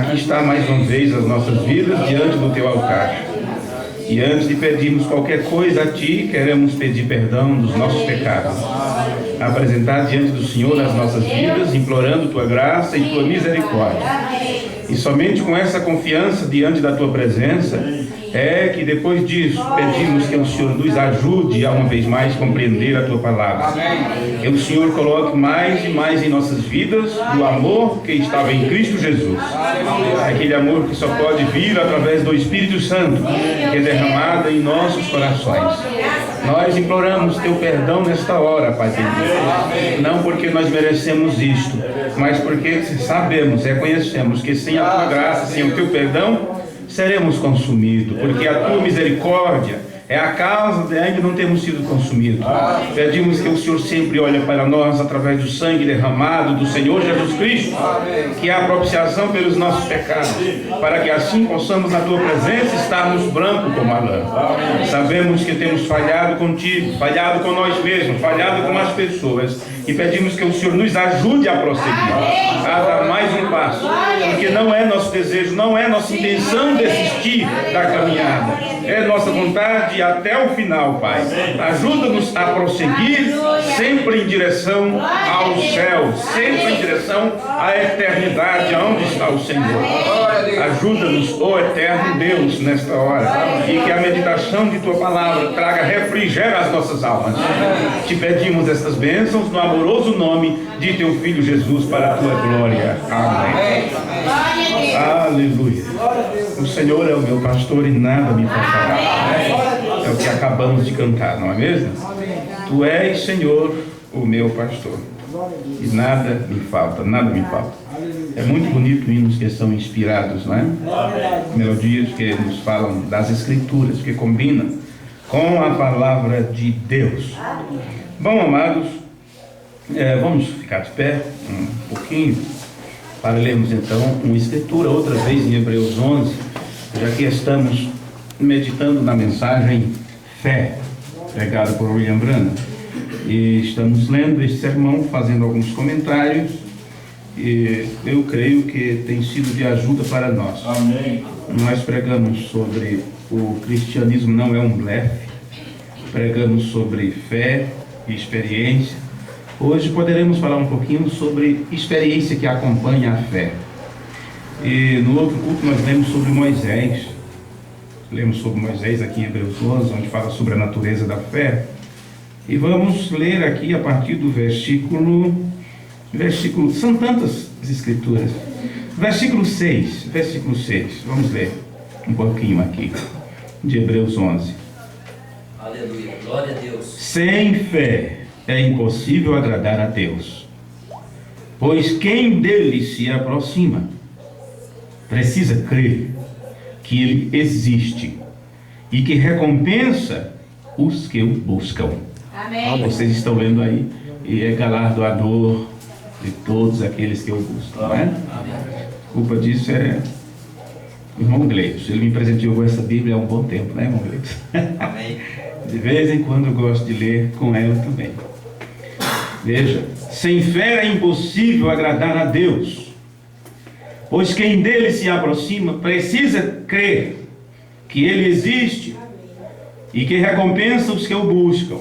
aqui está mais uma vez as nossas vidas diante do teu altar. E antes de pedirmos qualquer coisa a ti, queremos pedir perdão dos nossos pecados. Apresentar diante do Senhor as nossas vidas, implorando tua graça e tua misericórdia. E somente com essa confiança diante da tua presença é que depois disso pedimos que o Senhor nos ajude a uma vez mais compreender a tua palavra. Que o Senhor coloque mais e mais em nossas vidas do amor que estava em Cristo Jesus. Aquele amor que só pode vir através do Espírito Santo, que é derramado em nossos corações. Nós imploramos teu perdão nesta hora, Pai querido. Não porque nós merecemos isto, mas porque sabemos, reconhecemos que sem a tua graça, sem o teu perdão, seremos consumidos, porque a tua misericórdia é a causa de ainda não termos sido consumidos. Pedimos que o Senhor sempre olhe para nós através do sangue derramado do Senhor Jesus Cristo, que é a propiciação pelos nossos pecados, para que assim possamos na tua presença estarmos brancos como a lã. Sabemos que temos falhado contigo, falhado com nós mesmos, falhado com as pessoas, e pedimos que o Senhor nos ajude a prosseguir, a dar mais um passo, porque não é nosso desejo, não é nossa intenção desistir da caminhada. É nossa vontade até o final, Pai. Ajuda-nos a prosseguir sempre em direção ao céu, sempre em direção à eternidade, onde está o Senhor. Ajuda-nos, ó eterno Deus, nesta hora, e que a meditação de tua palavra traga refrigério às nossas almas. Te pedimos estas bênçãos no amoroso nome de teu Filho Jesus, para a tua glória. Amém. Aleluia. O Senhor é o meu pastor e nada me faltará. É o que acabamos de cantar, não é mesmo? Tu és, Senhor, o meu pastor, e nada me falta, nada me falta. É muito bonito hinos que são inspirados, não é? Melodias que nos falam das Escrituras, que combinam com a palavra de Deus. Bom, amados, vamos ficar de pé um pouquinho para lermos então uma escritura, outra vez em Hebreus 11, já que estamos meditando na mensagem Fé, pregada por William Branham. E estamos lendo este sermão, fazendo alguns comentários, e eu creio que tem sido de ajuda para nós. Amém. Nós pregamos sobre o cristianismo não é um blefe, pregamos sobre fé e experiência. Hoje poderemos falar um pouquinho sobre experiência que acompanha a fé. E no outro culto nós lemos sobre Moisés. Lemos sobre Moisés aqui em Hebreus 11, onde fala sobre a natureza da fé. E vamos ler aqui a partir do versículo, são tantas escrituras. Versículo 6, vamos ler um pouquinho aqui, de Hebreus 11. Aleluia, glória a Deus. Sem fé é impossível agradar a Deus, pois quem dele se aproxima precisa crer que ele existe e que recompensa os que o buscam. Amém. Vocês estão lendo aí, e é galardoador de todos aqueles que o buscam, não é? A culpa disso é o irmão Gleitos. Ele me presenteou com essa Bíblia há um bom tempo, né, irmão Gleitos? Amém. De vez em quando eu gosto de ler com ela também. Veja, sem fé é impossível agradar a Deus, pois quem dele se aproxima precisa crer que ele existe e que recompensa os que o buscam.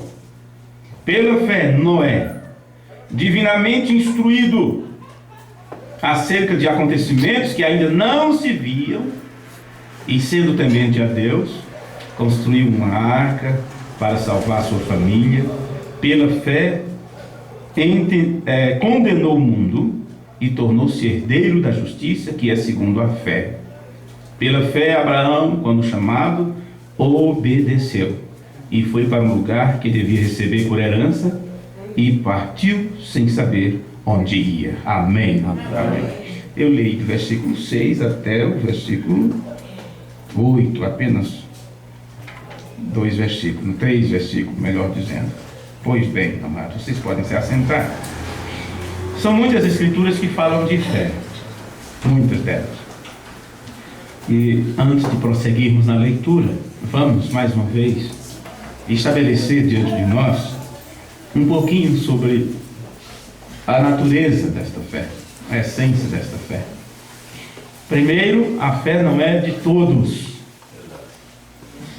Pela fé, Noé, divinamente instruído acerca de acontecimentos que ainda não se viam, e sendo temente a Deus, construiu uma arca para salvar sua família. Pela fé, condenou o mundo e tornou-se herdeiro da justiça, que é segundo a fé. Pela fé, Abraão, quando chamado, obedeceu e foi para um lugar que devia receber por herança e partiu sem saber onde ia. Amém. Amém. Eu leio do versículo 6 até o versículo 8, apenas 3 versículos, melhor dizendo. Pois bem, amados, vocês podem se assentar. São muitas escrituras que falam de fé, muitas delas. E antes de prosseguirmos na leitura, vamos mais uma vez estabelecer diante de nós um pouquinho sobre a natureza desta fé, a essência desta fé. Primeiro, a fé não é de todos.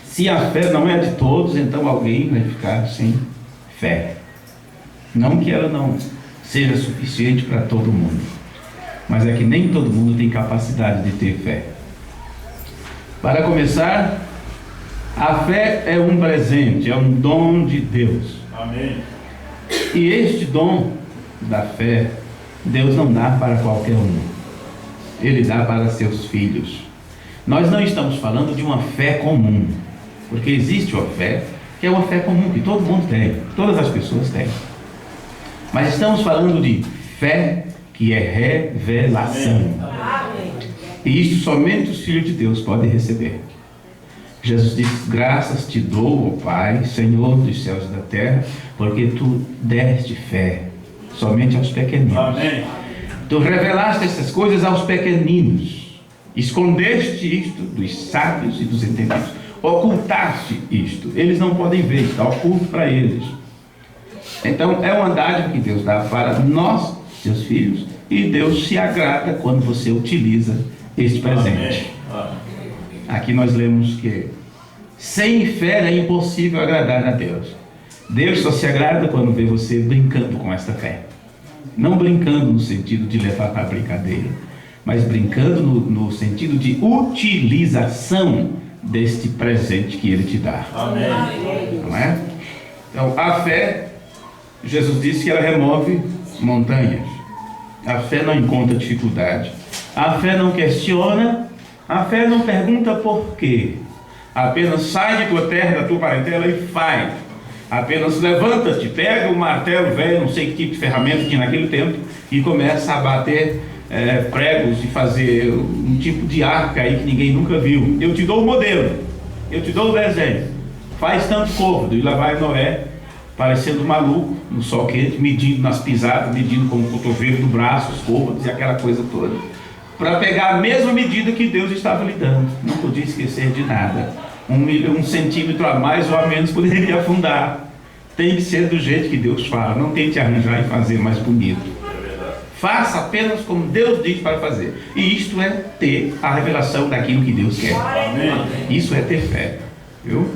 Se a fé não é de todos, então alguém vai ficar sem fé. Não que ela não seja suficiente para todo mundo, mas é que nem todo mundo tem capacidade de ter fé. Para começar, a fé é um presente, é um dom de Deus. Amém. E este dom da fé, Deus não dá para qualquer um. Ele dá para seus filhos. Nós não estamos falando de uma fé comum, porque existe uma fé que é uma fé comum, que todo mundo tem, todas as pessoas têm. Mas estamos falando de fé que é revelação. E isso somente os filhos de Deus podem receber. Jesus disse: graças te dou, ó Pai, Senhor dos céus e da terra, porque tu deste fé somente aos pequeninos. Amém. Tu revelaste essas coisas aos pequeninos, escondeste isto dos sábios e dos entendidos, ocultaste isto, eles não podem ver, está oculto para eles. Então é uma dádiva que Deus dá para nós, seus filhos, e Deus se agrada quando você utiliza este presente. Amém. Aqui nós lemos que sem fé é impossível agradar a Deus. Deus só se agrada quando vê você brincando com esta fé. Não brincando no sentido de levar para a brincadeira, mas brincando no sentido de utilização deste presente que Ele te dá. Amém. Não é? Então, a fé, Jesus disse que ela remove montanhas. A fé não encontra dificuldade. A fé não questiona. A fé não pergunta por quê. Apenas sai de tua terra, da tua parentela e faz. Apenas levanta-te, pega o martelo velho, não sei que tipo de ferramenta tinha naquele tempo, e começa a bater pregos e fazer um tipo de arca aí que ninguém nunca viu. Eu te dou o modelo, eu te dou o desenho. Faz tanto côvado. E lá vai Noé, parecendo maluco, no sol quente, medindo nas pisadas, medindo com o cotovelo do braço, os côvados e aquela coisa toda, para pegar a mesma medida que Deus estava lhe dando. Não podia esquecer de nada. Um centímetro a mais ou a menos poderia afundar. Tem que ser do jeito que Deus fala. Não tente arranjar e fazer mais bonito. Faça apenas como Deus diz para fazer. E isto é ter a revelação daquilo que Deus quer. Amém. Isso é ter fé. Viu?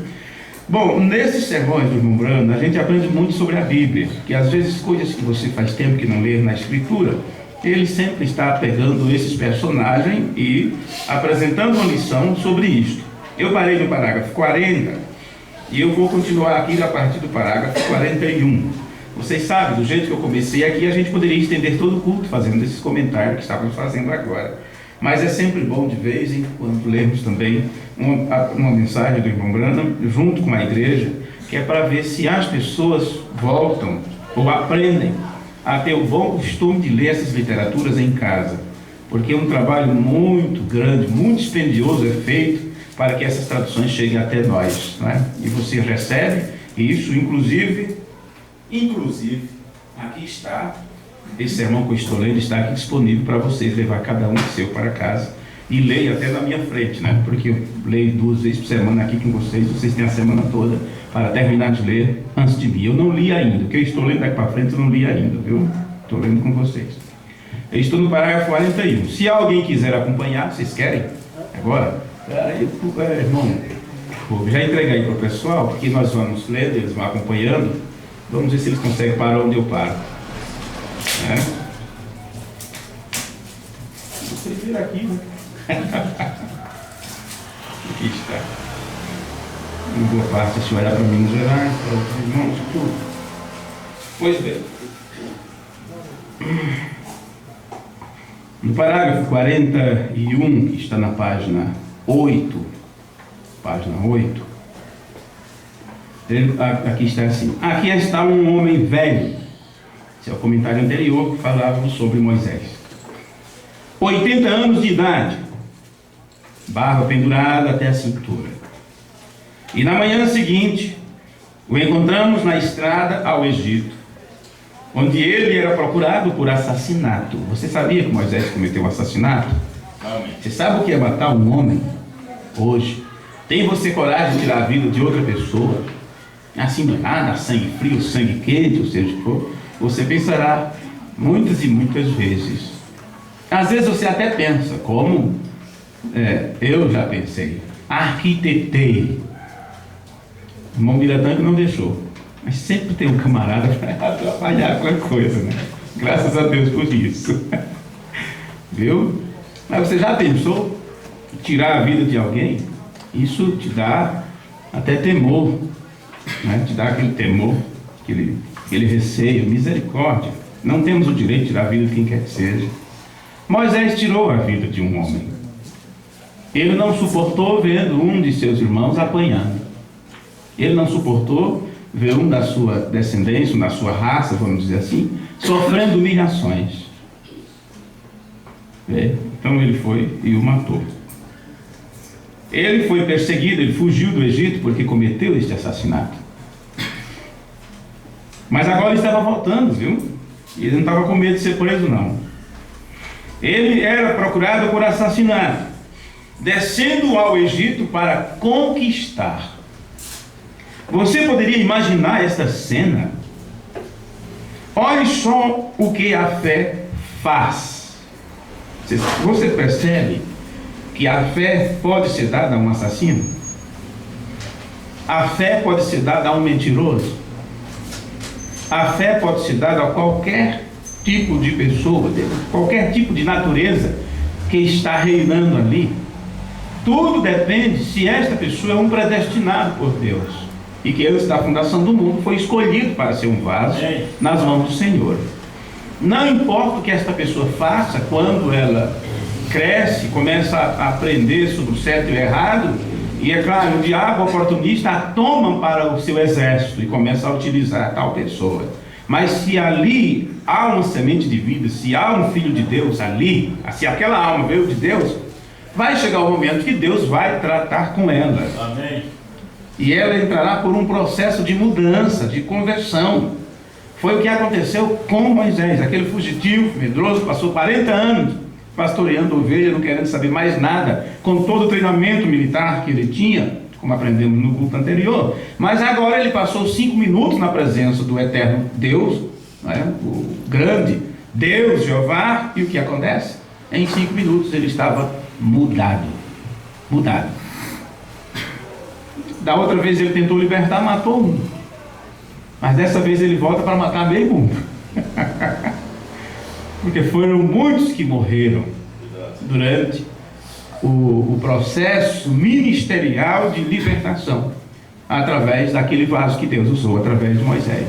Bom, nesses sermões do irmão Brando, a gente aprende muito sobre a Bíblia. Que às vezes coisas que você faz tempo que não lê na Escritura, ele sempre está pegando esses personagens e apresentando uma lição sobre isto. Eu parei no parágrafo 40 e eu vou continuar aqui a partir do parágrafo 41. Vocês sabem, do jeito que eu comecei aqui, a gente poderia estender todo o culto fazendo esses comentários que estávamos fazendo agora. Mas é sempre bom, de vez em quando, lermos também uma mensagem do irmão Branham, junto com a igreja, que é para ver se as pessoas voltam ou aprendem a ter o bom costume de ler essas literaturas em casa. Porque um trabalho muito grande, muito dispendioso é feito para que essas traduções cheguem até nós, não é? E você recebe, e isso inclusive, aqui está, esse sermão que eu estou lendo está aqui disponível para vocês levar cada um seu para casa, e leia até na minha frente, né? Porque eu leio 2 vezes por semana aqui com vocês, vocês têm a semana toda para terminar de ler antes de mim. Eu não li ainda, o que eu estou lendo daqui para frente eu não li ainda, viu? Estou lendo com vocês. Eu estou no parágrafo 41. Se alguém quiser acompanhar, vocês querem? Agora? Irmão, já entreguei aí para o pessoal, porque nós vamos lendo, eles vão acompanhando. Vamos ver se eles conseguem parar onde eu paro. Você vira aqui, né? Aqui está. Em boa parte, se olhar para Minas Gerais, para outros irmãos, tudo. Pois bem. No parágrafo 41, que está na página 8, aqui está assim: aqui está um homem velho. Esse é o comentário anterior que falávamos sobre Moisés. 80 anos de idade, barba pendurada até a cintura. E na manhã seguinte, o encontramos na estrada ao Egito, onde ele era procurado por assassinato. Você sabia que Moisés cometeu um assassinato? Você sabe o que é matar um homem hoje? Tem você coragem de tirar a vida de outra pessoa? Assim do nada, sangue frio, sangue quente, ou seja o que for? Você pensará muitas e muitas vezes: Às vezes você até pensa, como eu já pensei, arquitetei. O irmão Miratã que não deixou. Mas sempre tem um camarada para atrapalhar com a coisa, né? Graças a Deus por isso. Viu? Mas você já pensou em tirar a vida de alguém? Isso te dá até temor, né? Te dá aquele temor, aquele receio, misericórdia. Não temos o direito de tirar a vida de quem quer que seja. Moisés tirou a vida de um homem. Ele não suportou vendo um de seus irmãos apanhando. Ele não suportou ver um da sua descendência, da sua raça, vamos dizer assim, sofrendo humilhações. Então ele foi e o matou. Ele foi perseguido, ele fugiu do Egito porque cometeu este assassinato. Mas agora ele estava voltando, viu? Ele não estava com medo de ser preso, não. Ele era procurado por assassinato, descendo ao Egito para conquistar. Você poderia imaginar esta cena? Olhe só o que a fé faz. Você percebe que a fé pode ser dada a um assassino? A fé pode ser dada a um mentiroso? A fé pode ser dada a qualquer tipo de pessoa, qualquer tipo de natureza que está reinando ali. Tudo depende se esta pessoa é um predestinado por Deus e que antes da fundação do mundo foi escolhido para ser um vaso nas mãos do Senhor. Não importa o que esta pessoa faça, quando ela cresce, começa a aprender sobre o certo e o errado, e é claro, o diabo oportunista a toma para o seu exército e começa a utilizar tal pessoa. Mas se ali há uma semente de vida, se há um filho de Deus ali, se aquela alma veio de Deus, vai chegar o momento que Deus vai tratar com ela. Amém. E ela entrará por um processo de mudança, de conversão. Foi o que aconteceu com Moisés, aquele fugitivo, medroso, passou 40 anos pastoreando ovelha, não querendo saber mais nada, com todo o treinamento militar que ele tinha, como aprendemos no culto anterior. Mas agora ele passou 5 minutos na presença do eterno Deus, né? O grande Deus, Jeová, e o que acontece? Em 5 minutos ele estava mudado. Da outra vez ele tentou libertar, matou um. Mas dessa vez ele volta para matar meio mundo. Porque foram muitos que morreram durante o processo ministerial de libertação, através daquele vaso que Deus usou, através de Moisés.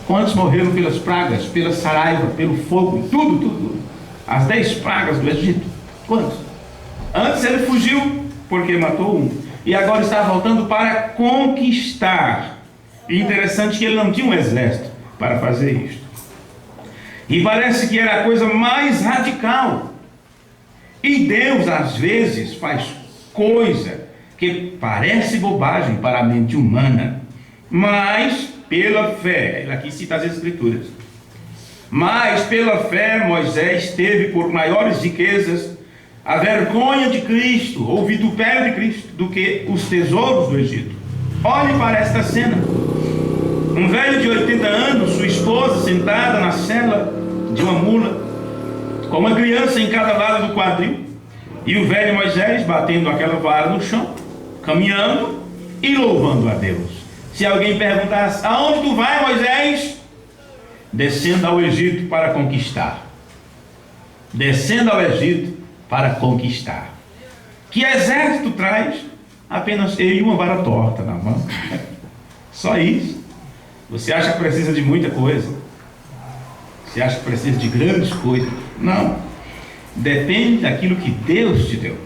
Quantos morreram pelas pragas, pela saraiva, pelo fogo, tudo. As 10 pragas do Egito. Quantos? Antes ele fugiu porque matou um. E agora está voltando para conquistar. E interessante que ele não tinha um exército para fazer isto. E parece que era a coisa mais radical. E Deus às vezes faz coisa que parece bobagem para a mente humana, mas pela fé, ele aqui cita as Escrituras, mas pela fé Moisés teve por maiores riquezas a vergonha de Cristo, ou o vitupério de Cristo, do que os tesouros do Egito. Olhe para esta cena. Um velho de 80 anos, sua esposa sentada na sela de uma mula, com uma criança em cada lado do quadril, e o velho Moisés batendo aquela vara no chão, caminhando e louvando a Deus. Se alguém perguntasse: aonde tu vai, Moisés? Descendo ao Egito para conquistar. Descendo ao Egito para conquistar. Que exército traz? Apenas eu e uma vara torta na mão. Só isso. Você acha que precisa de muita coisa? Você acha que precisa de grandes coisas? Não. Depende daquilo que Deus te deu.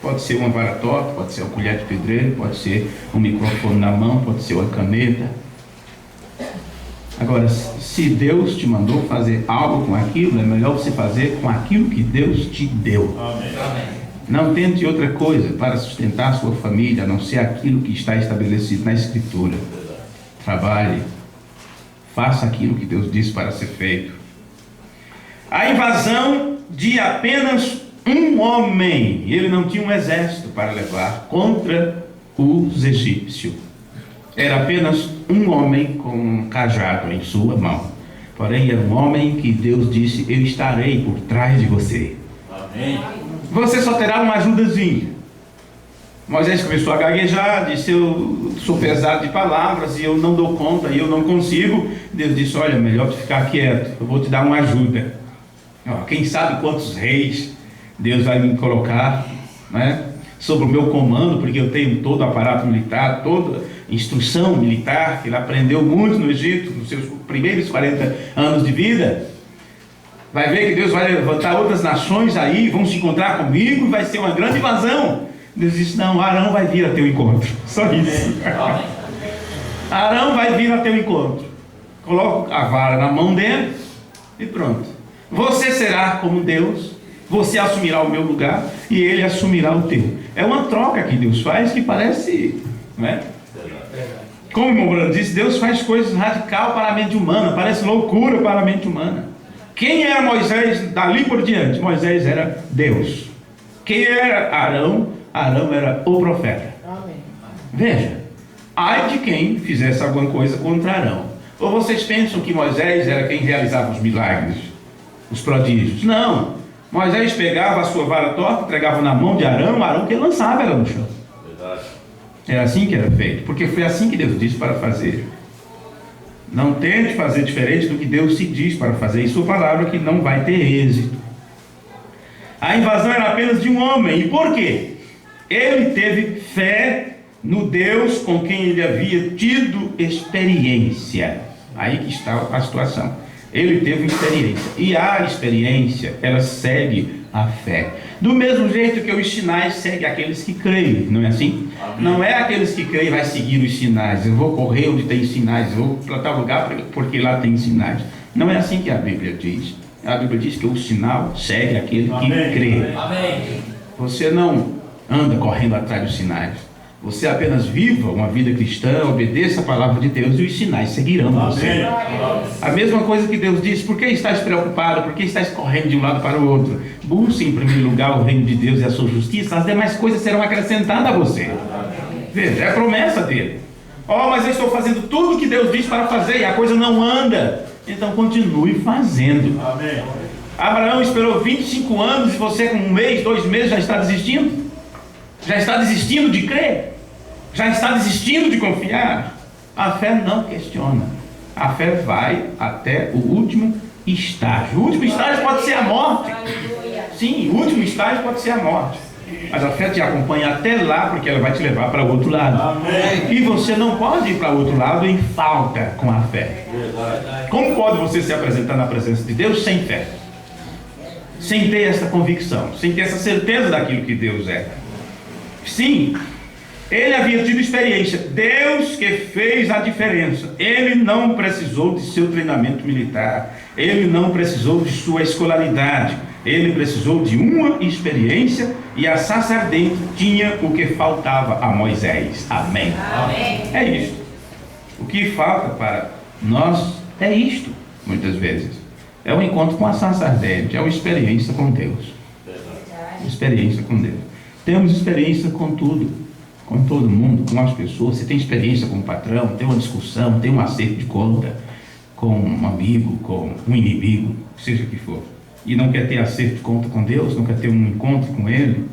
Pode ser uma vara torta, pode ser uma colher de pedreiro, pode ser um microfone na mão, pode ser uma caneta. Agora, se Deus te mandou fazer algo com aquilo, é melhor você fazer com aquilo que Deus te deu. Amém. Não tente outra coisa para sustentar a sua família, a não ser aquilo que está estabelecido na Escritura. Trabalhe. Faça aquilo que Deus disse para ser feito. A invasão de apenas um homem. Ele não tinha um exército para levar contra os egípcios. Era apenas um homem com um cajado em sua mão. Porém, era um homem que Deus disse: eu estarei por trás de você. Amém. Você só terá uma ajudazinha. Moisés começou a gaguejar, disse: eu sou pesado de palavras e eu não dou conta, e eu não consigo. Deus disse: olha, melhor tu ficar quieto, eu vou te dar uma ajuda. Quem sabe quantos reis Deus vai me colocar, né, sobre o meu comando, porque eu tenho todo o aparato militar, toda a instrução militar que ele aprendeu muito no Egito, nos seus primeiros 40 anos de vida. Vai ver que Deus vai levantar outras nações aí, vão se encontrar comigo e vai ser uma grande invasão. Deus disse: não, Arão vai vir a teu encontro. Só isso. Arão vai vir a teu encontro. Coloca a vara na mão dele e pronto. Você será como Deus, você assumirá o meu lugar e ele assumirá o teu. É uma troca que Deus faz que parece, não é? Como o irmão Brando disse, Deus faz coisas radical para a mente humana, parece loucura para a mente humana. Quem era Moisés dali por diante? Moisés era Deus. Quem era Arão? Arão era o profeta. Amém. Veja, ai de quem fizesse alguma coisa contra Arão. Ou vocês pensam que Moisés era quem realizava os milagres, os prodígios? Não. Moisés pegava a sua vara torta, entregava na mão de Arão, Arão que lançava ela no chão. Verdade. Era assim que era feito, porque foi assim que Deus disse para fazer. Não tente fazer diferente do que Deus se diz para fazer, em sua palavra, que não vai ter êxito. A invasão era apenas de um homem. E por quê? Ele teve fé no Deus com quem ele havia tido experiência. Aí que está a situação. Ele teve experiência. E a experiência, ela segue a fé. Do mesmo jeito que os sinais seguem aqueles que creem. Não é assim? Amém. Não é aqueles que creem vai seguir os sinais. Eu vou correr onde tem sinais. Eu vou para tal lugar porque lá tem sinais. Não é assim que a Bíblia diz. A Bíblia diz que o sinal segue aquele que crê. Amém. Você não anda correndo atrás dos sinais. Você apenas viva uma vida cristã, obedeça a palavra de Deus e os sinais seguirão você. A mesma coisa que Deus disse: por que estás preocupado? Por que estás correndo de um lado para o outro? Busque em primeiro lugar o reino de Deus e a sua justiça, as demais coisas serão acrescentadas a você. Veja, é a promessa dele. Mas eu estou fazendo tudo o que Deus diz para fazer e a coisa não anda. Então continue fazendo. Amém. Abraão esperou 25 anos e você com 1 mês, 2 meses já está desistindo? Já está desistindo de crer? Já está desistindo de confiar? A fé não questiona. A fé vai até o último estágio. O último estágio pode ser a morte. Sim, o último estágio pode ser a morte. Mas a fé te acompanha até lá, porque ela vai te levar para o outro lado. Amém. E você não pode ir para o outro lado em falta com a fé. Verdade. Como pode você se apresentar na presença de Deus sem fé? Sem ter essa convicção, sem ter essa certeza daquilo que Deus é. Sim, ele havia tido experiência. Deus que fez a diferença. Ele não precisou de seu treinamento militar. Ele não precisou de sua escolaridade. Ele precisou de uma experiência e a sacerdente tinha o que faltava a Moisés. Amém. Amém. É isto. O que falta para nós é isto, muitas vezes. É um encontro com a sacerdente, é uma experiência com Deus. Uma experiência com Deus. Temos experiência com tudo, com todo mundo, com as pessoas. Você tem experiência com o patrão, tem uma discussão, tem um acerto de conta com um amigo, com um inimigo, seja o que for. E não quer ter acerto de conta com Deus, não quer ter um encontro com Ele.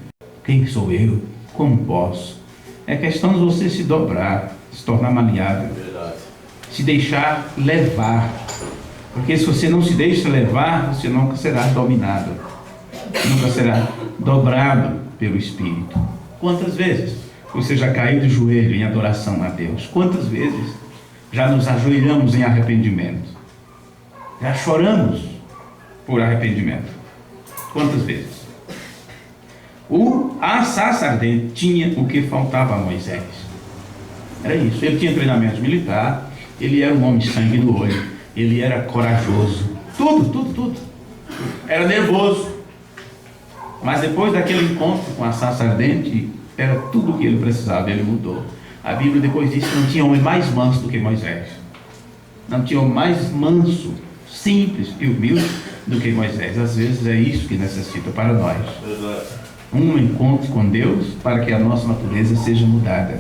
Quem sou eu? Como posso? É questão de você se dobrar, se tornar maleável, se deixar levar. Porque se você não se deixa levar, você nunca será dominado, nunca será dobrado pelo Espírito. Quantas vezes você já caiu de joelho em adoração a Deus? Quantas vezes já nos ajoelhamos em arrependimento? Já choramos por arrependimento? Quantas vezes? A sacerdente tinha o que faltava a Moisés. Era isso. Ele tinha treinamento militar, ele era um homem de sangue no olho, ele era corajoso, tudo. Era nervoso. Mas depois daquele encontro com a sacerdente, era tudo o que ele precisava, ele mudou. A Bíblia depois diz que não tinha homem mais manso do que Moisés. Não tinha homem mais manso, simples e humilde do que Moisés. Às vezes é isso que necessita para nós. Um encontro com Deus para que a nossa natureza seja mudada,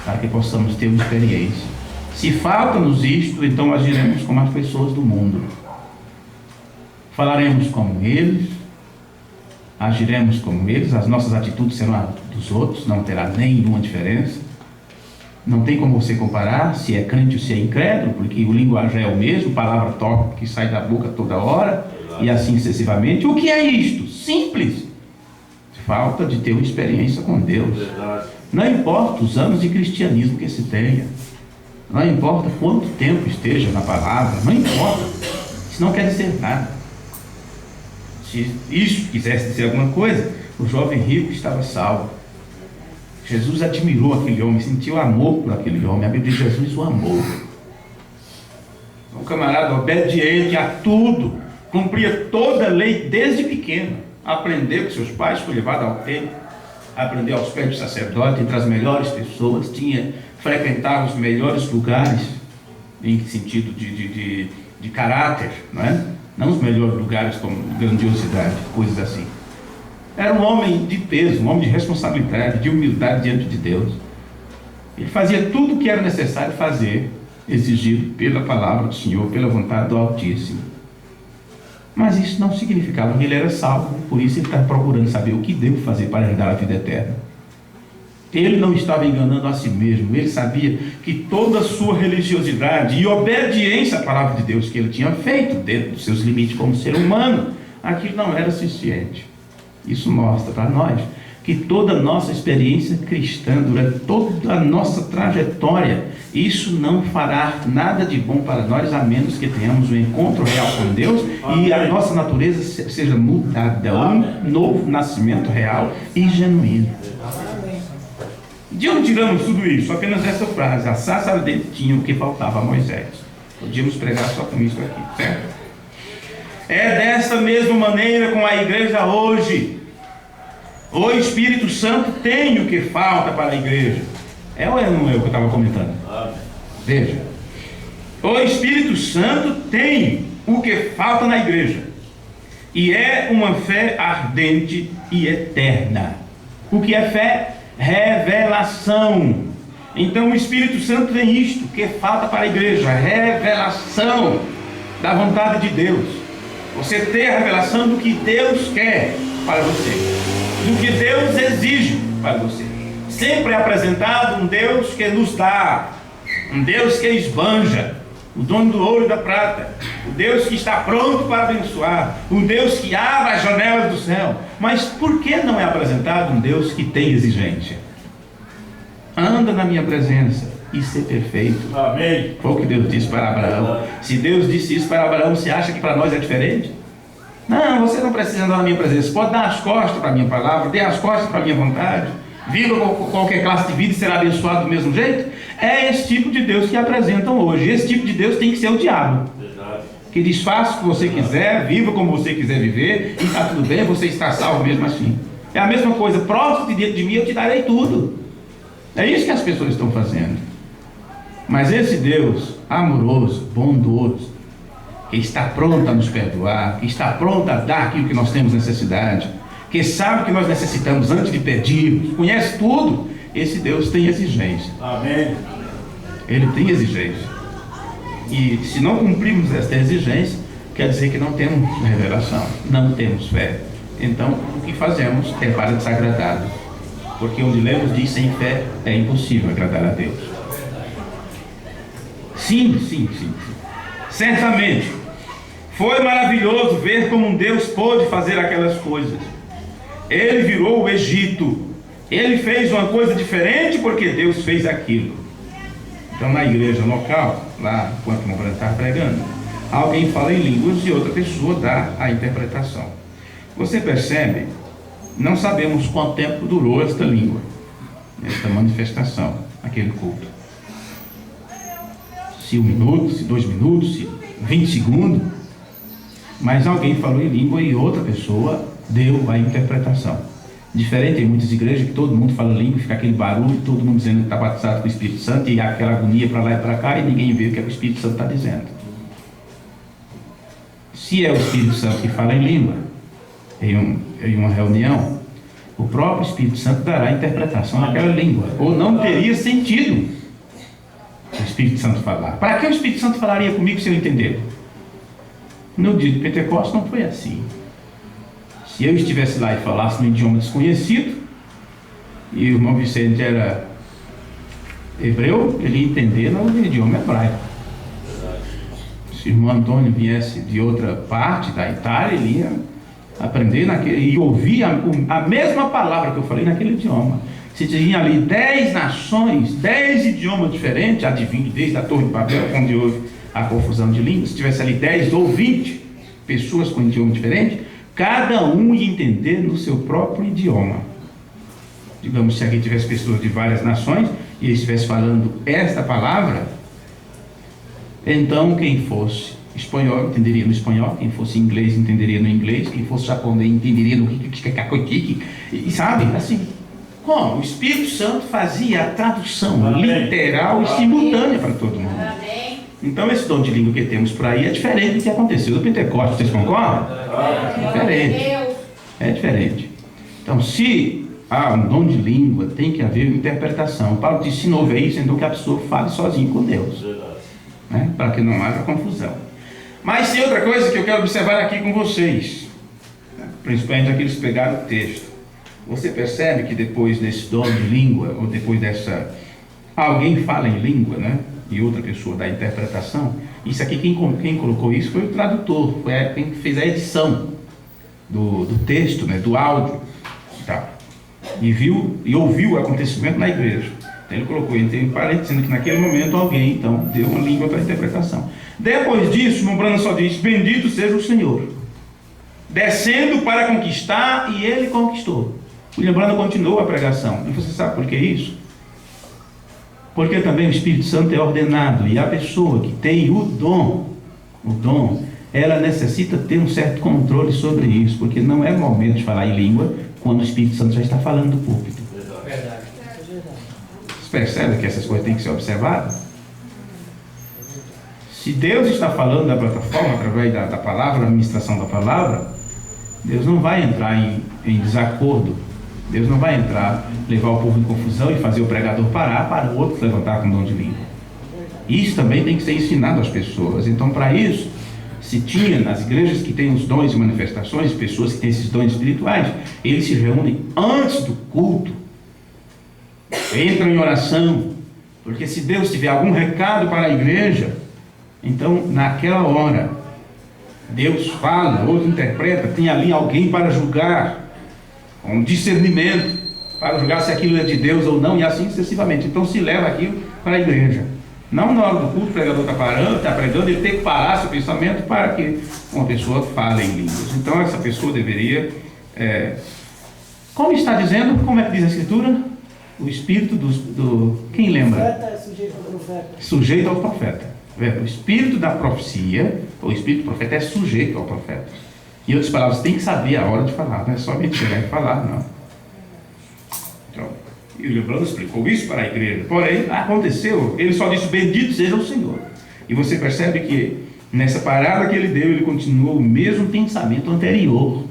para que possamos ter uma experiência. Se falta-nos isto, então agiremos como as pessoas do mundo. Falaremos como eles, agiremos como eles, as nossas atitudes serão as dos outros, não terá nenhuma diferença. Não tem como você comparar se é crente ou se é incrédulo, porque o linguajar é o mesmo, palavra torta que sai da boca toda hora, e assim sucessivamente. O que é isto? Simples. Falta de ter uma experiência com Deus. Não importa os anos de cristianismo que se tenha, não importa quanto tempo esteja na palavra, não importa. Isso não quer dizer nada. Se isso quisesse dizer alguma coisa, o jovem rico estava salvo. Jesus admirou aquele homem, sentiu amor por aquele homem. A Bíblia diz: Jesus o amou. Um camarada obediente a tudo, cumpria toda a lei desde pequeno. Aprendeu com seus pais, foi levado ao templo, aprendeu aos pés do sacerdote, entre as melhores pessoas, frequentava os melhores lugares, em sentido de caráter, não é? Não os melhores lugares como grandiosidade, coisas assim. Era um homem de peso, um homem de responsabilidade, de humildade diante de Deus. Ele fazia tudo o que era necessário fazer, exigido pela palavra do Senhor, pela vontade do Altíssimo. Mas isso não significava que ele era salvo, por isso ele está procurando saber o que devo fazer para herdar a vida eterna. Ele não estava enganando a si mesmo, ele sabia que toda a sua religiosidade e obediência à palavra de Deus que ele tinha feito, dentro dos seus limites como ser humano, aquilo não era suficiente. Isso mostra para nós que toda a nossa experiência cristã, durante toda a nossa trajetória, isso não fará nada de bom para nós, a menos que tenhamos um encontro real com Deus e a nossa natureza seja mudada, um novo nascimento real e genuíno. De onde tiramos tudo isso? Apenas essa frase: a sarça ardente tinha o que faltava a Moisés. Podíamos pregar só com isso aqui, certo? É dessa mesma maneira com a igreja hoje. O Espírito Santo tem o que falta para a igreja. É ou não é o que eu estava comentando? Veja, o Espírito Santo tem o que falta na igreja, e é uma fé ardente e eterna. O que é fé? Revelação. Então o Espírito Santo tem isto que falta para a igreja: revelação da vontade de Deus. Você ter a revelação do que Deus quer para você, do que Deus exige para você. Sempre é apresentado um Deus que nos dá, um Deus que esbanja, o dono do ouro e da prata, o Deus que está pronto para abençoar, o Deus que abre as janelas do céu. Mas por que não é apresentado um Deus que tem exigência? Anda na minha presença e ser perfeito. Amém. Foi o que Deus disse para Abraão. Se Deus disse isso para Abraão, você acha que para nós é diferente? Não, você não precisa andar na minha presença. Pode dar as costas para a minha palavra, dê as costas para a minha vontade, viva qualquer classe de vida e será abençoado do mesmo jeito. É esse tipo de Deus que apresentam hoje. Esse tipo de Deus tem que ser o diabo, que diz: faça o que você quiser, viva como você quiser viver, e está tudo bem, você está salvo mesmo assim. É a mesma coisa: prostre diante de mim, eu te darei tudo. É isso que as pessoas estão fazendo. Mas esse Deus amoroso, bondoso, que está pronto a nos perdoar, que está pronto a dar aquilo que nós temos necessidade, que sabe que nós necessitamos antes de pedir, conhece tudo, esse Deus tem exigência. Amém. Ele tem exigência. E se não cumprirmos esta exigência, quer dizer que não temos revelação, não temos fé. Então o que fazemos é para desagradá-lo, porque onde lemos diz: sem fé é impossível agradar a Deus. Sim. Certamente foi maravilhoso ver como um Deus pôde fazer aquelas coisas. Ele virou o Egito, ele fez uma coisa diferente porque Deus fez aquilo. Então na igreja local, lá enquanto o Mobrano está pregando, alguém fala em línguas e outra pessoa dá a interpretação. Você percebe? Não sabemos quanto tempo durou esta língua, esta manifestação, aquele culto. Se 1 minuto, se 2 minutos, se 20 segundos. Mas alguém falou em língua e outra pessoa deu a interpretação. Diferente em muitas igrejas que todo mundo fala língua, fica aquele barulho, todo mundo dizendo que está batizado com o Espírito Santo, e aquela agonia para lá e para cá, e ninguém vê o que o Espírito Santo está dizendo. Se é o Espírito Santo que fala em língua, em uma reunião, o próprio Espírito Santo dará a interpretação daquela língua, ou não teria sentido o Espírito Santo falar. Para que o Espírito Santo falaria comigo se eu entender? No dia de Pentecostes não foi assim. Se eu estivesse lá e falasse num idioma desconhecido, e o irmão Vicente era hebreu, ele ia entender no idioma hebraico. Se o irmão Antônio viesse de outra parte da Itália, ele ia aprender naquele, e ouvir a mesma palavra que eu falei naquele idioma. Se tinha ali 10 nações, 10 idiomas diferentes, adivinhe, desde a Torre de Babel, onde houve a confusão de línguas, se tivesse ali 10 ou 20 pessoas com idioma diferente, cada um ia entender no seu próprio idioma. Digamos, se aqui tivesse pessoas de várias nações, e eles estivessem falando esta palavra, então quem fosse espanhol entenderia no espanhol, quem fosse inglês entenderia no inglês, quem fosse japonês entenderia no kikikikikikiki, e sabe, assim, como o Espírito Santo fazia a tradução literal e simultânea para todo mundo. Então esse dom de língua que temos por aí é diferente do que aconteceu no Pentecostes, vocês concordam? É diferente. É diferente. Então, se há um dom de língua, tem que haver uma interpretação. Paulo disse, se não houver isso, então que a pessoa fale sozinho com Deus, né? Para que não haja confusão. Mas tem outra coisa que eu quero observar aqui com vocês, né? Principalmente aqueles que pegaram o texto. Você percebe que depois desse dom de língua, ou depois dessa... alguém fala em língua, né? E outra pessoa dá a interpretação. Isso aqui, quem colocou isso foi o tradutor, foi quem fez a edição do texto, né? Do áudio e tal. E viu e ouviu o acontecimento na igreja. Então ele colocou entre parênteses, dizendo que naquele momento alguém então deu uma língua para a interpretação. Depois disso, Mombrana só diz, bendito seja o Senhor, descendo para conquistar, e ele conquistou. William Branham continuou a pregação. E você sabe por que isso? Porque também o Espírito Santo é ordenado, e a pessoa que tem o dom, ela necessita ter um certo controle sobre isso, porque não é momento de falar em língua quando o Espírito Santo já está falando do púlpito. Verdade. Você percebe que essas coisas têm que ser observadas? Se Deus está falando da plataforma, através da palavra, da administração da palavra, Deus não vai entrar em desacordo. Deus não vai entrar, levar o povo em confusão e fazer o pregador parar para o outro levantar com dom de língua. Isso também tem que ser ensinado às pessoas. Então, para isso, se tinha nas igrejas que têm os dons e manifestações, pessoas que têm esses dons espirituais, eles se reúnem antes do culto, entram em oração, porque se Deus tiver algum recado para a igreja, então naquela hora Deus fala, outro interpreta, tem ali alguém para julgar, com discernimento, para julgar se aquilo é de Deus ou não, e assim sucessivamente. Então se leva aquilo para a igreja. Não na hora do culto, o pregador está parando, está pregando, ele tem que parar seu pensamento para que uma pessoa fale em línguas. Então essa pessoa deveria, como está dizendo, como é que diz a Escritura? O espírito quem lembra? É sujeito ao profeta. Sujeito ao profeta. O espírito da profecia, o espírito do profeta é sujeito ao profeta. Em outras palavras, tem que saber a hora de falar, não é somente chegar e falar, não. Então, e o Lebrano explicou isso para a igreja. Porém, aconteceu, ele só disse, bendito seja o Senhor. E você percebe que nessa parada que ele deu, ele continuou o mesmo pensamento anterior.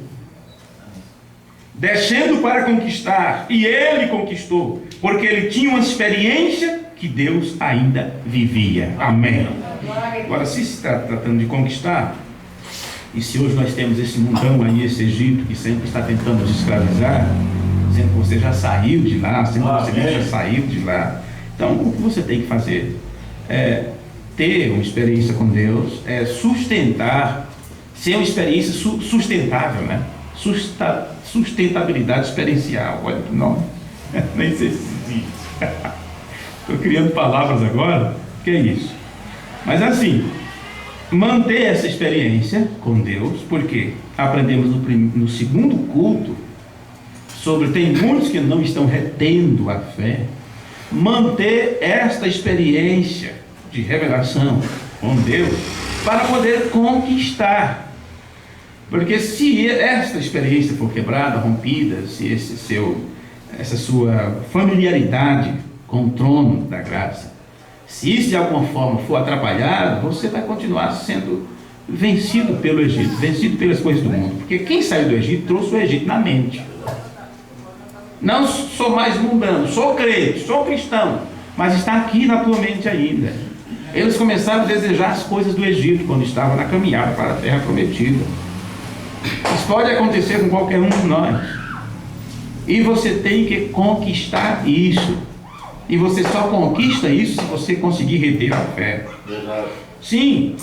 Descendo para conquistar, e ele conquistou, porque ele tinha uma experiência que Deus ainda vivia. Amém. Agora, se está tratando de conquistar, e se hoje nós temos esse mundão aí, esse Egito, que sempre está tentando nos escravizar, dizendo que você já saiu de lá, sendo que você já saiu de lá. Então, o que você tem que fazer é ter uma experiência com Deus, sustentar, ser uma experiência sustentável, né? Sustentabilidade experiencial, olha que nome, nem sei se existe. Estou criando palavras agora, que é isso. Mas assim, manter essa experiência com Deus, porque aprendemos no segundo culto sobre, tem muitos que não estão retendo a fé, manter esta experiência de revelação com Deus, para poder conquistar. Porque se esta experiência for quebrada, rompida, se essa sua familiaridade com o trono da graça, se isso de alguma forma for atrapalhado, você vai continuar sendo vencido pelo Egito, vencido pelas coisas do mundo. Porque quem saiu do Egito trouxe o Egito na mente. Não sou mais mundano, sou crente, sou cristão, mas está aqui na tua mente ainda. Eles começaram a desejar as coisas do Egito quando estavam na caminhada para a terra prometida. Isso pode acontecer com qualquer um de nós. E você tem que conquistar isso. E você só conquista isso se você conseguir reter a fé. Sim,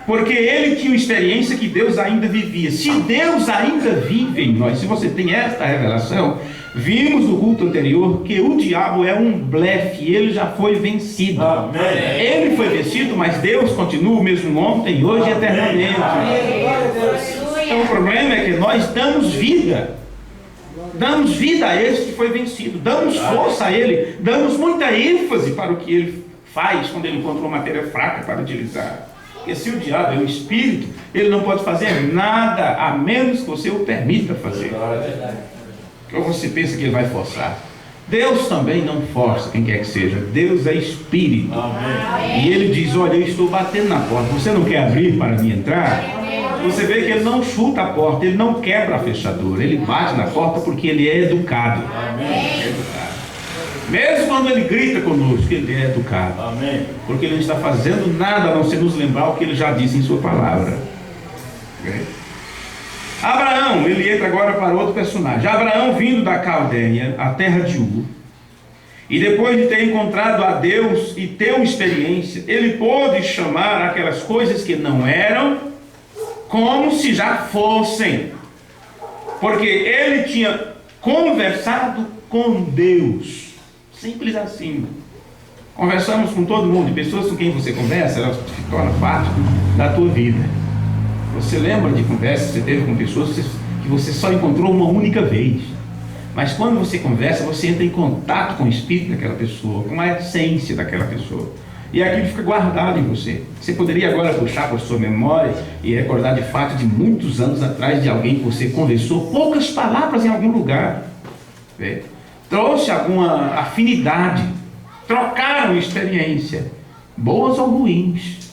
porque ele tinha uma experiência que Deus ainda vivia. Se Deus ainda vive em nós, se você tem esta revelação, vimos no culto anterior que o diabo é um blefe, ele já foi vencido. Amém. Ele foi vencido, mas Deus continua o mesmo ontem, hoje e eternamente. Então o problema é que nós damos vida. Damos vida a esse que foi vencido, damos força a ele, damos muita ênfase para o que ele faz quando ele encontrou matéria fraca para utilizar. Porque se o diabo é um espírito, ele não pode fazer nada a menos que você o permita fazer. Ou você pensa que ele vai forçar. Deus também não força quem quer que seja. Deus é espírito. Amém. E ele diz: olha, eu estou batendo na porta, você não quer abrir para mim entrar? Você vê que ele não chuta a porta, ele não quebra a fechadura, ele bate na porta porque ele é educado. Amém. É educado. Mesmo quando ele grita conosco, ele é educado. Amém. Porque ele não está fazendo nada a não ser nos lembrar o que ele já disse em sua palavra. Okay? Abraão, ele entra agora para outro personagem. Abraão, vindo da Caldeia, a terra de Ur, e depois de ter encontrado a Deus e ter uma experiência, ele pôde chamar aquelas coisas que não eram como se já fossem, porque ele tinha conversado com Deus. Simples assim. Conversamos com todo mundo, e pessoas com quem você conversa, elas se tornam parte da tua vida. Você lembra de conversas que você teve com pessoas que você só encontrou uma única vez, mas quando você conversa, você entra em contato com o espírito daquela pessoa, com a essência daquela pessoa, e aquilo fica guardado em você. Você poderia agora puxar para a sua memória e recordar de fato de muitos anos atrás de alguém que você conversou poucas palavras em algum lugar, trouxe alguma afinidade, trocaram experiência, boas ou ruins.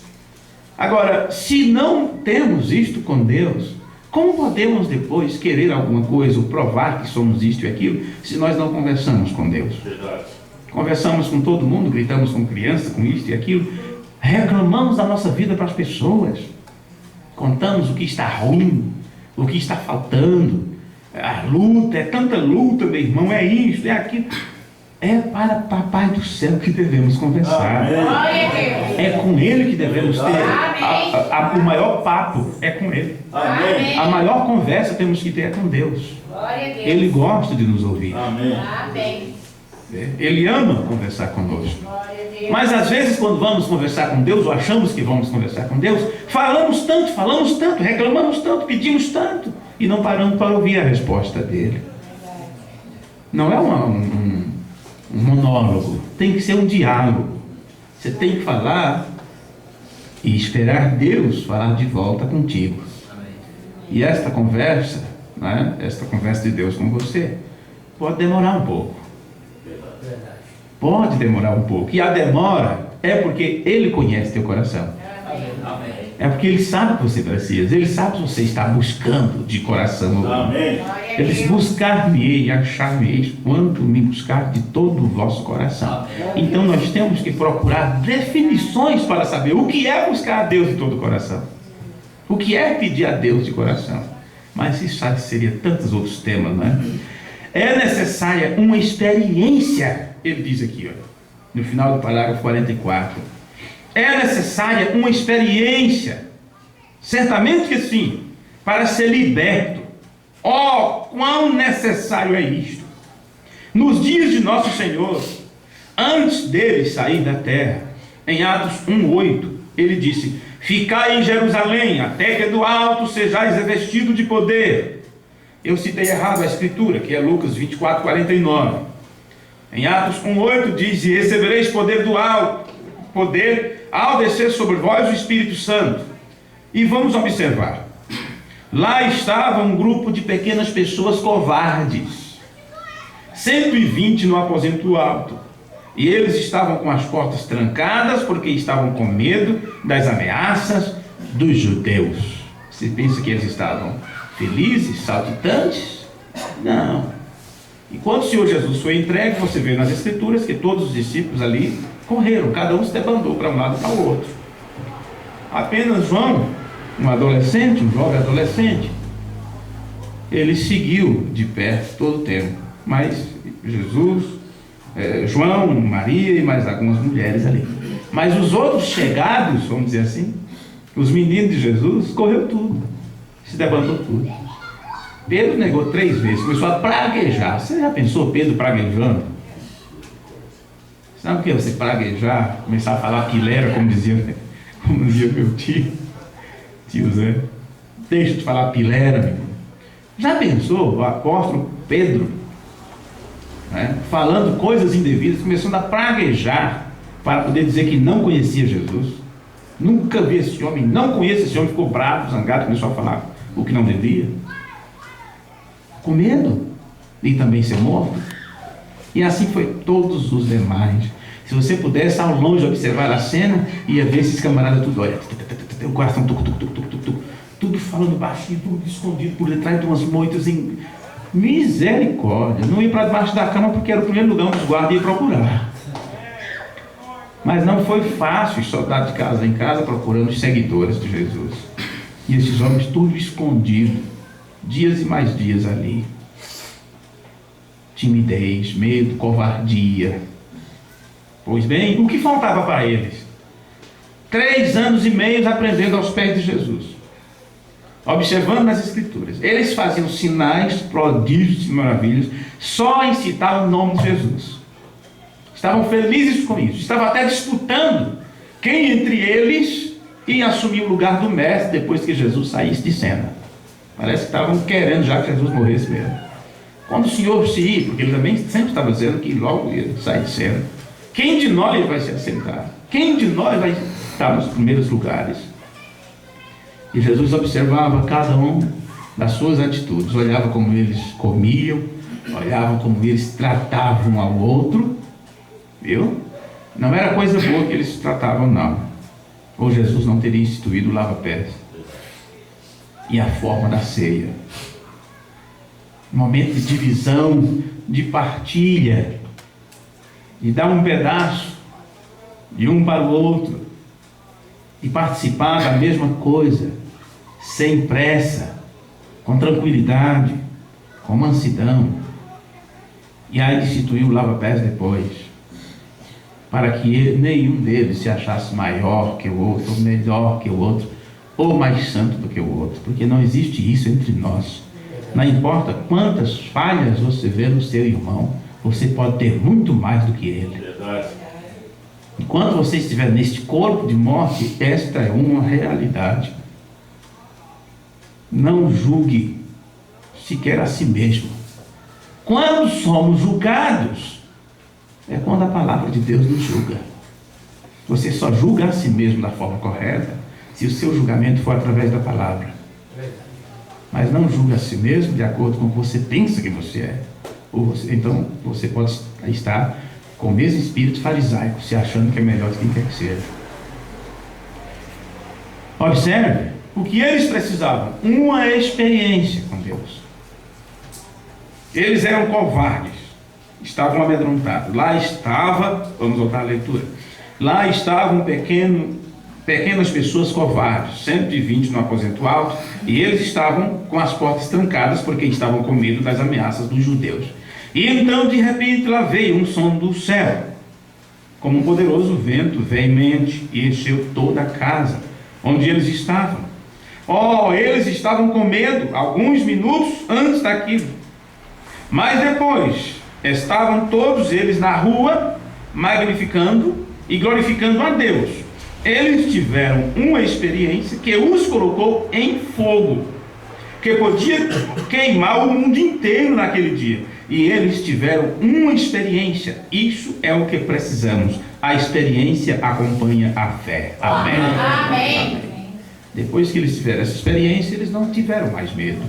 Agora, se não temos isto com Deus, como podemos depois querer alguma coisa ou provar que somos isto e aquilo, se nós não conversamos com Deus? Verdade. Conversamos com todo mundo, gritamos com criança, com isto e aquilo, reclamamos da nossa vida para as pessoas, contamos o que está ruim, o que está faltando, a luta, é tanta luta, meu irmão, é isso, é aquilo. É para Papai do Céu que devemos conversar. Amém. É com Ele que devemos ter o maior papo, é com Ele. Amém. A maior conversa temos que ter é com Deus. Ele gosta de nos ouvir. Amém. Ele ama conversar conosco. Mas às vezes quando vamos conversar com Deus, ou achamos que vamos conversar com Deus, falamos tanto, reclamamos tanto, pedimos tanto, e não paramos para ouvir a resposta dele. Não é um monólogo, tem que ser um diálogo. Você tem que falar e esperar Deus falar de volta contigo. E esta conversa, né, esta conversa de Deus com você, pode demorar um pouco. Pode demorar um pouco. E a demora é porque Ele conhece teu coração. É porque Ele sabe o que você precisa. Ele sabe que você está buscando de coração. Ele diz: buscar-me-ei e achar-me-eis quando me buscar de todo o vosso coração. Então nós temos que procurar definições para saber o que é buscar a Deus de todo o coração, o que é pedir a Deus de coração. Mas isso seria tantos outros temas, não é? É necessária uma experiência, ele diz aqui, ó, no final do parágrafo 44. É necessária uma experiência, certamente que sim, para ser liberto. Oh, quão necessário é isto! Nos dias de nosso Senhor, antes dele sair da terra, em Atos 1:8, ele disse: ficai em Jerusalém, até que do alto sejais revestido de poder. Eu citei errado a escritura, que é Lucas 24:49. Em Atos 1:8 diz: e recebereis poder do alto, poder ao descer sobre vós o Espírito Santo. E vamos observar. Lá estava um grupo de pequenas pessoas covardes, 120 no aposento alto, e eles estavam com as portas trancadas porque estavam com medo das ameaças dos judeus. Você pensa que eles estavam felizes, saltitantes? Não. E quando o Senhor Jesus foi entregue, você vê nas Escrituras que todos os discípulos ali correram, cada um se debandou para um lado e para o outro. Apenas João, um adolescente, um jovem adolescente, ele seguiu de perto todo o tempo. Mas Jesus, João, Maria e mais algumas mulheres ali. Mas os outros chegados, vamos dizer assim, os meninos de Jesus, correu tudo, se levantou tudo. Pedro negou 3 vezes, começou a praguejar. Você já pensou Pedro praguejando? Sabe o que é você praguejar? Começar a falar pilera, como dizia meu tio Zé. Deixa de falar pilera, meu irmão. Já pensou o apóstolo Pedro, né, falando coisas indevidas, começando a praguejar para poder dizer que não conhecia Jesus? Nunca vi esse homem, não conheço esse homem. Ficou bravo, zangado, começou a falar o que não devia, com medo de também ser morto. E assim foi todos os demais. Se você pudesse ao longe observar a cena, ia ver esses camaradas tudo, olha, o coração tudo falando baixinho, tudo escondido por detrás de umas moitas em misericórdia. Não ia para debaixo da cama porque era o primeiro lugar onde os guardas iam procurar. Mas não foi fácil soltar de casa em casa procurando os seguidores de Jesus. E esses homens tudo escondido, dias e mais dias ali. Timidez, medo, covardia. Pois bem, o que faltava para eles? 3 anos e meio aprendendo aos pés de Jesus, observando nas Escrituras. Eles faziam sinais, prodígios e maravilhas, só em citar o nome de Jesus. Estavam felizes com isso, estavam até disputando quem entre eles ia assumir o lugar do mestre depois que Jesus saísse de cena. Parece que estavam querendo já que Jesus morresse mesmo. Quando o Senhor se ir, porque ele também sempre estava dizendo que logo ia sair de cena, quem de nós vai se assentar? Quem de nós vai estar nos primeiros lugares? E Jesus observava cada um das suas atitudes, olhava como eles comiam, olhava como eles tratavam um ao outro, viu? Não era coisa boa que eles tratavam, não. Ou Jesus não teria instituído o lava-pés. E a forma da ceia, momento de divisão, de partilha, de dar um pedaço de um para o outro, e participar da mesma coisa, sem pressa, com tranquilidade, com mansidão. E aí instituiu o lava-pés depois, para que nenhum deles se achasse maior que o outro, ou melhor que o outro, ou mais santo do que o outro, porque não existe isso entre nós. Não importa quantas falhas você vê no seu irmão, você pode ter muito mais do que ele. Verdade. Enquanto você estiver neste corpo de morte, esta é uma realidade. Não julgue sequer a si mesmo. Quando somos julgados, é quando a palavra de Deus nos julga. Você só julga a si mesmo da forma correta se o seu julgamento for através da palavra. Mas não julga a si mesmo de acordo com o que você pensa que você é. Então você pode estar com o mesmo espírito farisaico, se achando que é melhor do que quem quer que seja. Observe o que eles precisavam: uma experiência com Deus. Eles eram covardes, estavam amedrontados. Lá estava, vamos voltar à leitura, lá estavam pequenas pessoas covardes, 120 no aposento alto, e eles estavam com as portas trancadas porque estavam com medo das ameaças dos judeus. E então de repente lá veio um som do céu, como um poderoso vento veemente, e encheu toda a casa onde eles estavam. Eles estavam com medo alguns minutos antes daquilo, mas depois estavam todos eles na rua magnificando e glorificando a Deus. Eles tiveram uma experiência que os colocou em fogo, que podia queimar o mundo inteiro naquele dia. E eles tiveram uma experiência. Isso é o que precisamos. A experiência acompanha a fé. Amém. Amém. Amém. Depois que eles tiveram essa experiência, eles não tiveram mais medo.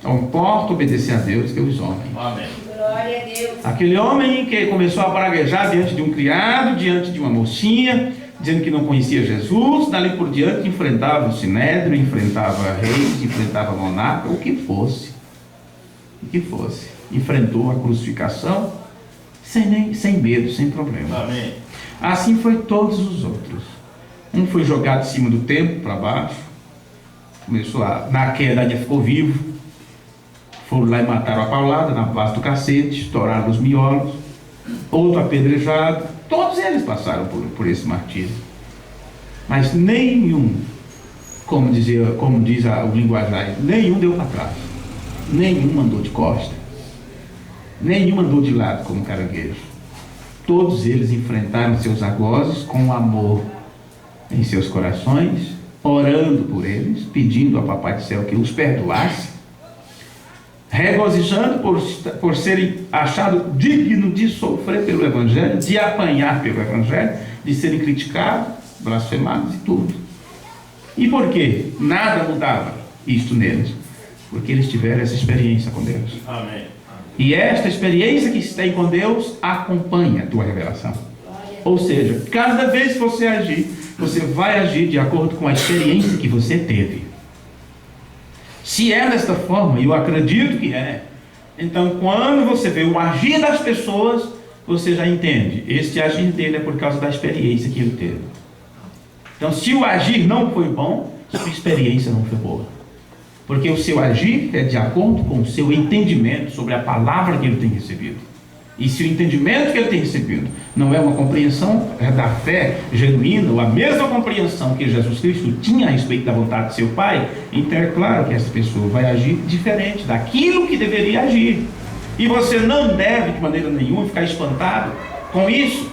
Não importa obedecer a Deus que os homens. Amém. Glória a Deus. Aquele homem que começou a praguejar diante de um criado, diante de uma mocinha, dizendo que não conhecia Jesus, dali por diante enfrentava o sinédrio, enfrentava reis, enfrentava monarca, o que fosse. Enfrentou a crucificação sem medo, sem problema. Amém. Assim foi todos os outros. Um foi jogado de cima do templo para baixo, na queda ainda ficou vivo, foram lá e mataram a paulada na base do cacete, estouraram os miolos, outro apedrejado. Todos eles passaram por esse martírio. Mas nenhum, como diz o linguajar, nenhum deu para trás. Nenhum andou de costa. Nenhum andou de lado como caranguejo. Todos eles enfrentaram seus algozes com amor em seus corações, orando por eles, pedindo ao Papai do Céu que os perdoasse, regozijando por serem achados dignos de sofrer pelo Evangelho, de apanhar pelo Evangelho, de serem criticados, blasfemados e tudo. E por quê? Nada mudava isto neles. Porque eles tiveram essa experiência com Deus. Amém. E esta experiência que se tem com Deus acompanha a tua revelação. Ou seja, cada vez que você agir, você vai agir de acordo com a experiência que você teve. Se é desta forma, e eu acredito que é, então quando você vê o agir das pessoas, você já entende. Este agir dele é por causa da experiência que ele teve. Então, se o agir não foi bom, sua experiência não foi boa. Porque o seu agir é de acordo com o seu entendimento sobre a palavra que ele tem recebido. E se o entendimento que ele tem recebido não é uma compreensão da fé genuína, ou a mesma compreensão que Jesus Cristo tinha a respeito da vontade de seu Pai, então é claro que essa pessoa vai agir diferente daquilo que deveria agir. E você não deve de maneira nenhuma ficar espantado com isso,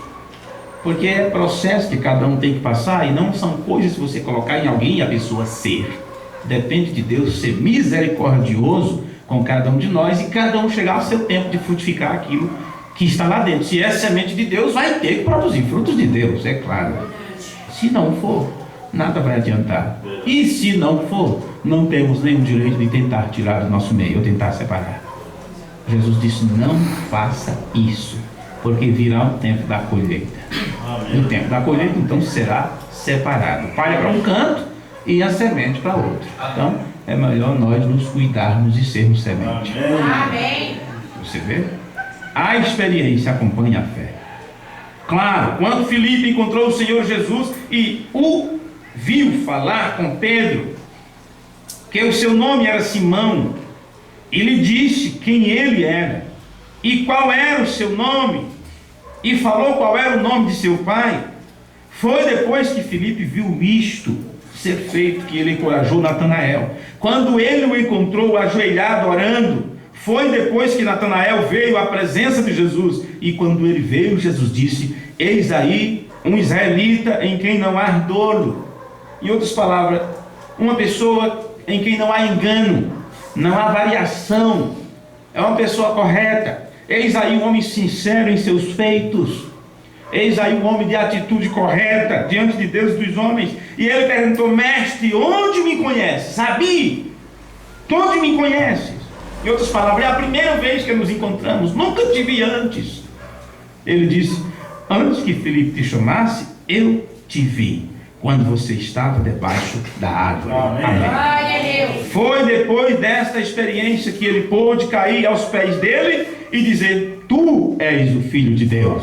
porque é processo que cada um tem que passar, e não são coisas que você colocar em alguém e a pessoa ser. Depende de Deus ser misericordioso com cada um de nós, e cada um chegar ao seu tempo de frutificar aquilo que está lá dentro. Se é semente de Deus, vai ter que produzir frutos de Deus, é claro. Se não for, nada vai adiantar. E se não for, não temos nenhum direito de tentar tirar do nosso meio, ou tentar separar. Jesus disse: não faça isso, porque virá o tempo da colheita. No tempo da colheita, então, será separado. Palha para um canto e a semente para outro. Então, é melhor nós nos cuidarmos e sermos semente. Amém. Você vê? A experiência acompanha a fé. Claro, quando Filipe encontrou o Senhor Jesus e o viu falar com Pedro, que o seu nome era Simão, e lhe disse quem ele era e qual era o seu nome, e falou qual era o nome de seu pai. Foi depois que Filipe viu isto ser feito que ele encorajou Natanael. Quando ele o encontrou ajoelhado orando, foi depois que Natanael veio à presença de Jesus. E quando ele veio, Jesus disse: eis aí um israelita em quem não há dolo. Em outras palavras, uma pessoa em quem não há engano, não há variação, é uma pessoa correta. Eis aí um homem sincero em seus feitos. Eis aí um homem de atitude correta diante de Deus e dos homens. E ele perguntou: mestre, onde me conheces? Sabi, onde me conheces? Em outras palavras, é a primeira vez que nos encontramos, nunca te vi antes. Ele disse: antes que Filipe te chamasse, eu te vi, quando você estava debaixo da árvore. Amém. Glória a Deus. Foi depois desta experiência que ele pôde cair aos pés dele e dizer: tu és o Filho de Deus.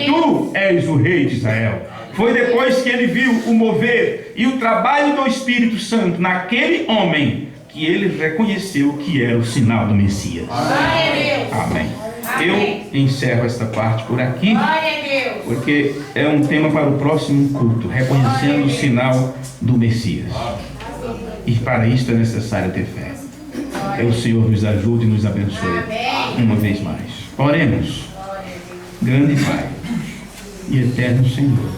Tu és o Rei de Israel. Foi depois que ele viu o mover e o trabalho do Espírito Santo naquele homem que ele reconheceu que era o sinal do Messias. Amém. Eu encerro esta parte por aqui, porque é um tema para o próximo culto, reconhecendo o sinal do Messias. E para isso é necessário ter fé. Que o Senhor nos ajude e nos abençoe uma vez mais. Oremos. Grande Pai e eterno Senhor,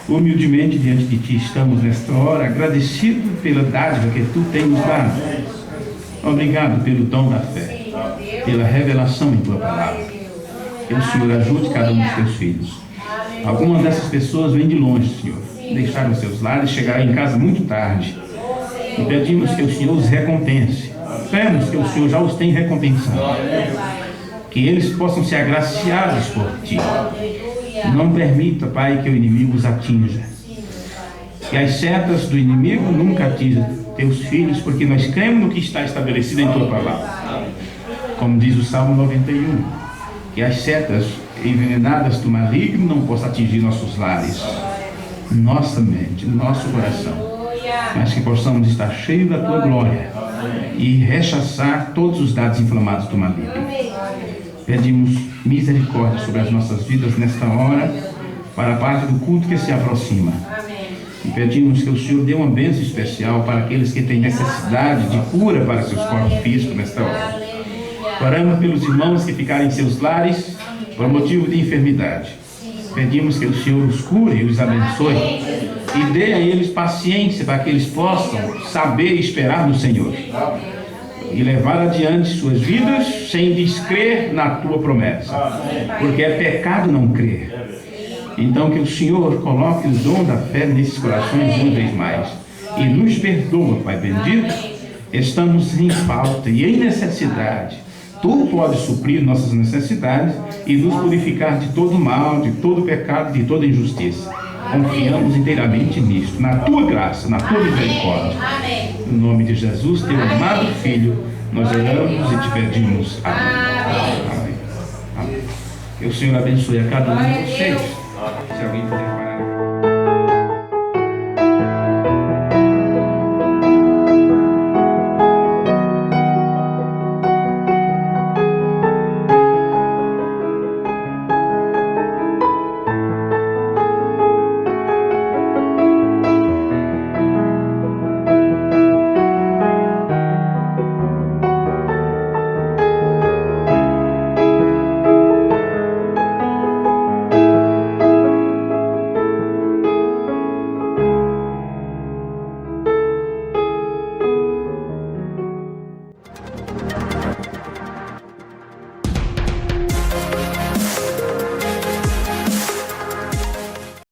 humildemente diante de Ti estamos nesta hora, agradecido pela dádiva que Tu tens nos dado. Obrigado pelo dom da fé, pela revelação em Tua palavra. Que o Senhor ajude cada um dos Teus filhos. Algumas dessas pessoas vêm de longe, Senhor, deixaram seus lares, chegaram em casa muito tarde, e pedimos que o Senhor os recompense. Cremos que o Senhor já os tem recompensado, que eles possam ser agraciados por Ti. Não permita, Pai, que o inimigo os atinja, que as setas do inimigo nunca atinjam Teus filhos, porque nós cremos no que está estabelecido em Tua palavra. Como diz o Salmo 91, que as setas envenenadas do maligno não possam atingir nossos lares, nossa mente, nosso coração. mas que possamos estar cheios da tua glória e rechaçar todos os dados inflamados do maligno. Pedimos misericórdia sobre as nossas vidas nesta hora, para a parte do culto que se aproxima. E pedimos que o Senhor dê uma bênção especial para aqueles que têm necessidade de cura para seus corpos físicos nesta hora. Oramos pelos irmãos que ficarem em seus lares por motivo de enfermidade. Pedimos que o Senhor os cure e os abençoe e dê a eles paciência para que eles possam saber esperar no Senhor e levar adiante suas vidas sem descrer na tua promessa, porque é pecado não crer. Então que o Senhor coloque o dom da fé nesses corações uma vez mais e nos perdoa, Pai bendito. Estamos em falta e em necessidade. Tu podes suprir nossas necessidades e nos purificar de todo mal, de todo pecado, de toda injustiça. Confiamos inteiramente nisto, na tua graça, na tua misericórdia. Em nome de Jesus, teu amado Filho, nós oramos e te pedimos. Amém. Amém. Que o Senhor abençoe a cada um de vocês. Se alguém puder